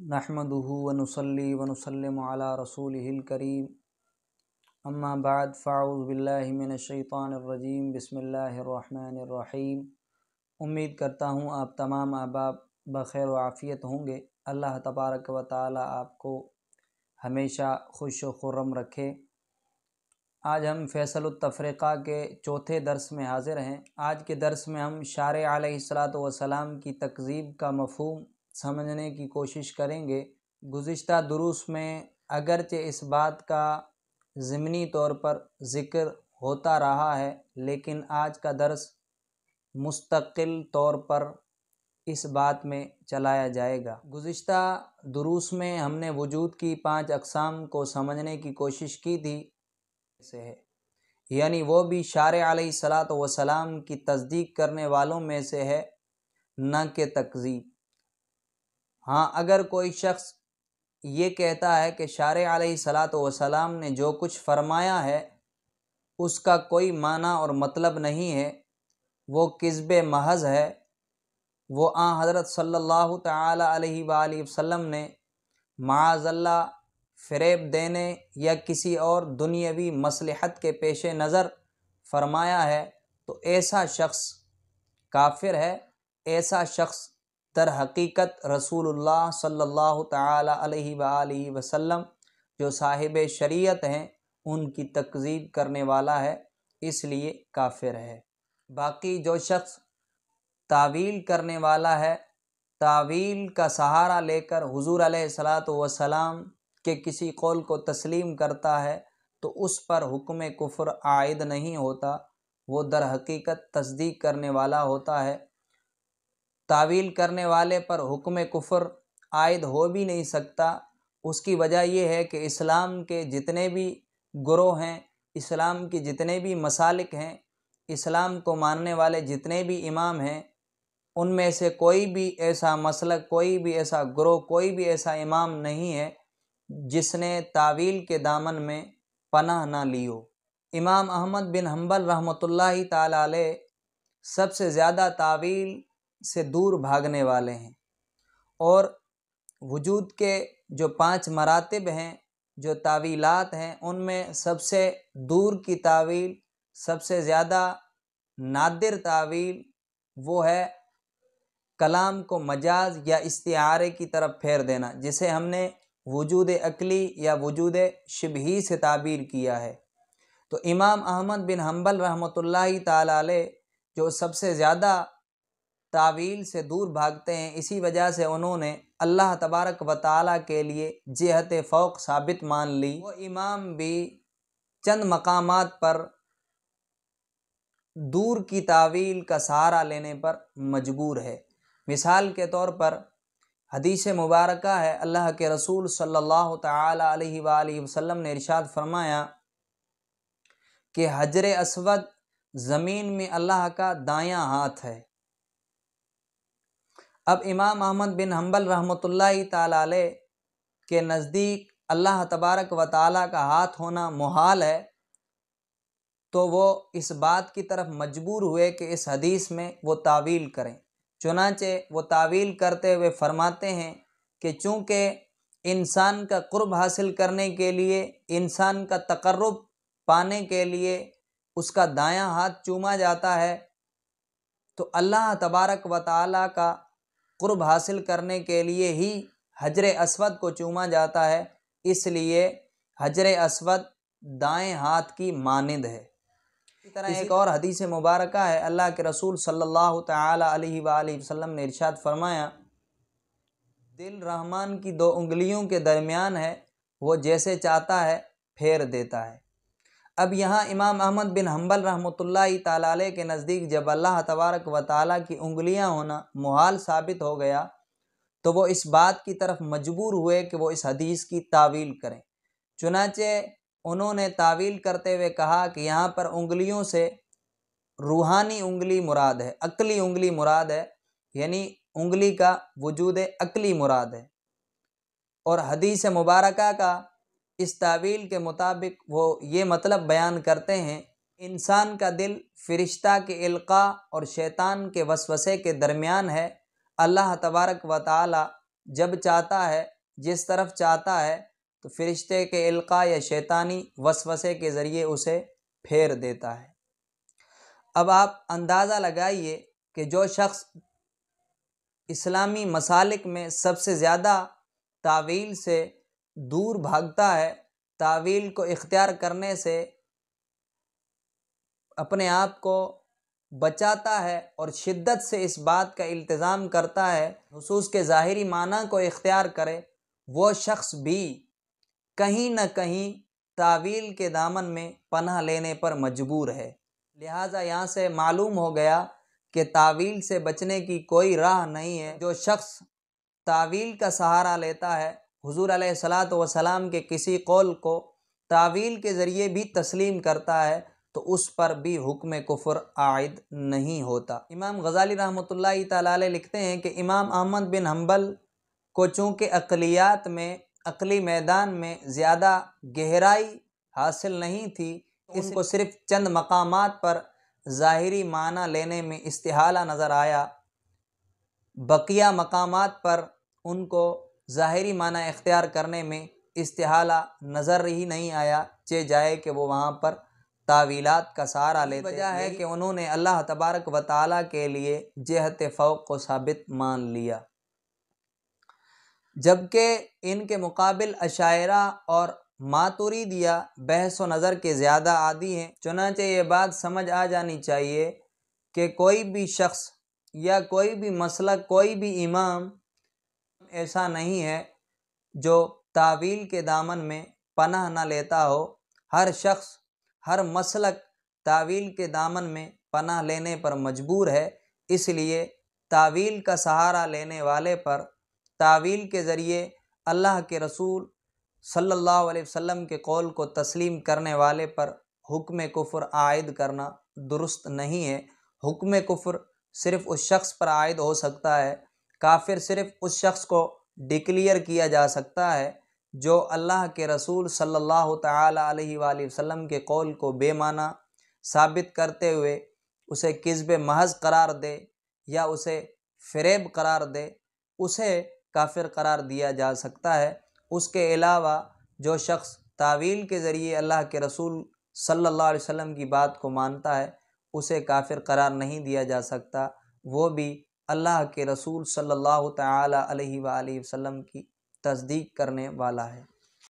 नहमदुहु व नुसल्ली व नुसल्लिमु अला रसूलिहिल करीम अम्मा बाद फ़अऊज़ु बिल्लाहि मिनश शैतानिर रजीम बिस्मिल्लाहिर रहमानिर रहीम। उम्मीद करता हूँ आप तमाम अहबाब बख़ैर व आफ़ियत होंगे। अल्लाह तबारक व तआला आपको हमेशा खुश व खुर्रम रखे। आज हम फ़ैसलुत तफ़रीक़ा के चौथे दर्स में हाज़िर हैं। आज के दर्स में हम शारे अलैहिस्सलातु वस्सलाम की तकज़ीब का मफ़हूम समझने की कोशिश करेंगे। गुज़िश्ता दुरूस में अगरचे इस बात का ज़िमनी तौर पर ज़िक्र होता रहा है, लेकिन आज का दर्स मुस्तक़िल तौर पर इस बात में चलाया जाएगा। गुज़िश्ता दुरूस में हमने वजूद की 5 अक़साम को समझने की कोशिश की थी से है, यानी वो भी शारे अलैहिस्सलातु वस्सलाम की तस्दीक करने वालों में से है, न कि तकज़ीब। हाँ, अगर कोई शख्स ये कहता है कि शारे अलैहिस्सलातु वस्सलाम ने जो कुछ फरमाया है उसका कोई माना और मतलब नहीं है, वो किज़्ब महज़ है, वो हज़रत सल्लल्लाहु तआला अलैहि वालैहि वसल्लम ने माअज़ल्लाह फ़रेब देने या किसी और दुनियावी मसलहत के पेश नज़र फरमाया है, तो ऐसा शख्स काफ़िर है। ऐसा शख्स दर हकीकत रसूलुल्लाह सल्लल्लाहु तआला अलैहि वालैहि वसल्लम जो साहिब शरीयत हैं उनकी तकज़ीब करने वाला है, इसलिए काफ़िर है। बाकी जो शख्स तावील करने वाला है, तावील का सहारा लेकर हुज़ूर अलैहिस्सलातु वस्सलाम के किसी कौल को तस्लीम करता है, तो उस पर हुक्म कुफ़्र आयद नहीं होता, वो दर हकीकत तस्दीक करने वाला होता है। तावील करने वाले पर हुक्म कुफ़्र आयद हो भी नहीं सकता। उसकी वजह यह है कि इस्लाम के जितने भी गुरोह हैं, इस्लाम के जितने भी मसालिक हैं, इस्लाम को मानने वाले जितने भी इमाम हैं, उनमें से कोई भी ऐसा मसलक, कोई भी ऐसा गुरोह, कोई भी ऐसा इमाम नहीं है जिसने तावील के दामन में पनाह ना ली हो। इमाम अहमद बिन हम्बल रहमतुल्लाहि ताला अलैह सबसे ज़्यादा तावील से दूर भागने वाले हैं, और वजूद के जो 5 मरातिब हैं, जो तावीलात हैं, उनमें सबसे दूर की तावील, सबसे ज़्यादा नादिर तावील वो है कलाम को मजाज या इस्तिआरे की तरफ फेर देना, जिसे हमने वजूद अकली या वजूद शिबही से ताबीर किया है। तो इमाम अहमद बिन हम्बल रहमतुल्लाहि ताला अलैह जो सबसे ज़्यादा तावील से दूर भागते हैं, इसी वजह से उन्होंने अल्लाह तबारक व तआला के लिए जिहत फ़ौक़ साबित मान ली। वो इमाम भी चंद मकामात पर दूर की तावील का सहारा लेने पर मजबूर है। मिसाल के तौर पर हदीस मुबारका है, अल्लाह के रसूल सल्लल्लाहु तआला अलैहि वालैहि वसल्लम ने इरशाद फरमाया कि हजर अस्वद ज़मीन में अल्लाह का दायां हाथ है। अब इमाम अहमद बिन हम्बल रहमतुल्लाहि ताला अलैह के नज़दीक अल्लाह तबारक व तआला का हाथ होना मुहाल है, तो वो इस बात की तरफ मजबूर हुए कि इस हदीस में वो तावील करें। चुनांचे वो तावील करते हुए फरमाते हैं कि चूँकि इंसान का कुर्ब हासिल करने के लिए, इंसान का तक़र्रुब पाने के लिए उसका दायां हाथ चूमा जाता है, तो अल्लाह तबारक व तआला का कुर्ब हासिल करने के लिए ही हजर अस्वद को चूमा जाता है, इसलिए हजर अस्वद दाएं हाथ की मानिंद है। इसी तरह एक और हदीस मुबारका है, अल्लाह के रसूल सल्लल्लाहु तआला अलैहि वालैहि वसल्लम ने इरशाद फरमाया, दिल रहमान की 2 उंगलियों के दरमियान है, वो जैसे चाहता है फेर देता है। अब यहाँ इमाम अहमद बिन हम्बल रहमतुल्लाहि ताला अलैह के नज़दीक जब अल्लाह तबारक व तआला की उंगलियाँ होना मुहाल साबित हो गया, तो वो इस बात की तरफ मजबूर हुए कि वो इस हदीस की तावील करें। चुनांचे उन्होंने तावील करते हुए कहा कि यहाँ पर उंगलियों से रूहानी उंगली मुराद है, अक्ली उंगली मुराद है, यानी उंगली का वजूद अक्ली मुराद है। और हदीस मुबारका का इस तावील के मुताबिक वो ये मतलब बयान करते हैं, इंसान का दिल फ़रिश्ता के इल्क़ा और शैतान के वसवसे के दरमियान है। अल्लाह तबारक व तआला جب چاہتا ہے، جس طرف چاہتا ہے، تو فرشتے کے القاء یا شیطانی وسوسے کے ذریعے اسے پھیر دیتا ہے۔ اب آپ اندازہ لگائیے کہ جو شخص اسلامی مسالک میں سب سے زیادہ تاویل سے دور بھاگتا ہے، تاویل کو اختیار کرنے سے اپنے آپ کو بچاتا ہے اور شدت سے اس بات کا التزام کرتا ہے نصوص کے ظاہری معنی کو اختیار کرے، وہ شخص بھی کہیں نہ کہیں تاویل کے دامن میں پناہ لینے پر مجبور ہے۔ لہٰذا یہاں سے معلوم ہو گیا کہ تاویل سے بچنے کی کوئی راہ نہیں ہے۔ جو شخص تاویل کا سہارا لیتا ہے، حضور علیہ الصلاۃ والسلام کے کسی قول کو تاویل کے ذریعے بھی تسلیم کرتا ہے، تو اس پر بھی حکم کفر عائد نہیں ہوتا۔ امام غزالی رحمۃ اللہ تعالی علیہ لکھتے ہیں کہ امام احمد بن حنبل کو چونکہ عقلیات میں، عقلی میدان میں زیادہ گہرائی حاصل نہیں تھی، اس کو صرف چند مقامات پر ظاہری معنی لینے میں استحالہ نظر آیا، بقیہ مقامات پر ان کو ظاہری معنی اختیار کرنے میں استحالہ نظر ہی نہیں آیا، چہ جائے کہ وہ وہاں پر تاویلات کا سہارا لیتے۔ وجہ ہے کہ انہوں نے اللہ تبارک و تعالیٰ کے لیے جہت فوق کو ثابت مان لیا، جبکہ ان کے مقابل اشاعرہ اور ماتریدیہ بحث و نظر کے زیادہ عادی ہیں۔ چنانچہ یہ بات سمجھ آ جانی چاہیے کہ کوئی بھی شخص یا کوئی بھی مسلک، کوئی بھی امام ایسا نہیں ہے جو تاویل کے دامن میں پناہ نہ لیتا ہو۔ ہر شخص، ہر مسلک تاویل کے دامن میں پناہ لینے پر مجبور ہے۔ اس لیے تاویل کا سہارا لینے والے پر، تاویل کے ذریعے اللہ کے رسول صلی اللہ علیہ وسلم کے قول کو تسلیم کرنے والے پر حکم کفر عائد کرنا درست نہیں ہے۔ حکم کفر صرف اس شخص پر عائد ہو سکتا ہے، کافر صرف اس شخص کو ڈکلیئر کیا جا سکتا ہے جو اللہ کے رسول صلی اللہ تعالی علیہ وآلہ وسلم کے قول کو بے معنی ثابت کرتے ہوئے اسے کذب محض قرار دے یا اسے فریب قرار دے، اسے کافر قرار دیا جا سکتا ہے۔ اس کے علاوہ جو شخص تاویل کے ذریعے اللہ کے رسول صلی اللہ علیہ وسلم کی بات کو مانتا ہے، اسے کافر قرار نہیں دیا جا سکتا، وہ بھی اللہ کے رسول صلی اللہ تعالی علیہ وآلہ وسلم کی تصدیق کرنے والا ہے۔